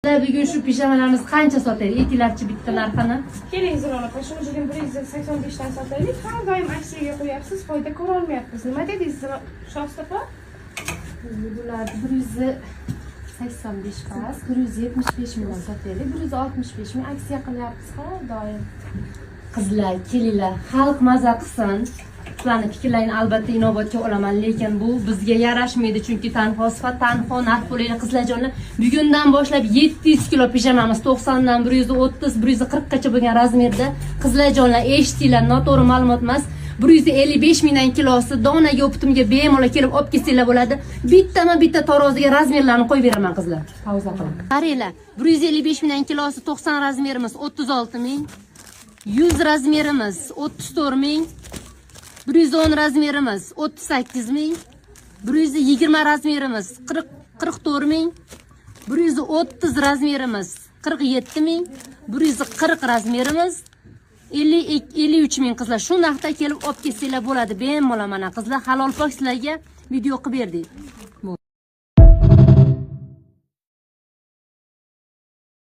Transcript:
Bugun shu pijamalarimiz qancha sotaylik? Aytinglarchi bitta narxini. Keling Zilola opa, shuni bugun 185 dan sotaylik. Har doim aksiyaga qo'yapsiz, foyda ko'ra olmayapmiz. Nima dedingiz Shohista opa? Bular 185 pas, 175 million sotaylik. 165 ming aksiya qilyapmiz har doim. Qizlar, kelinglar, xalq maza qilsin. Sizlarning fikrlaringni albatta inobatga olaman, lekin bu bizga yarashmaydi, chunki tanho sifat, tanho narx bo'laylik qizlarjonlar. Bugundan boshlab 700 kilo pijamamiz 90 dan 130, 140 gacha bo'lgan razmerda. Qizlarjonlar, eshitinglar, noto'g'ri ma'lumot emas. 155 mingdan kilosi donaga optimga bemalol kelib olib kelsanglar bo'ladi. Bitta taroziga razmerlarni qo'yib beraman qizlar. Pauza qiling. Qaranglar, 155 mingdan kilosi 90 razmerimiz 36 ming, 100 razmerimiz 34 ming, 110 razmerimiz 38 ming, 120 razmerimiz 44 ming, 130 razmerimiz 47 ming, 140 razmerimiz 53 ming qizlar. Shu narxda kelib olib kelsanglar bo'ladi. Bemalol mana qizlar, halol pok sizlarga video qilib berdik.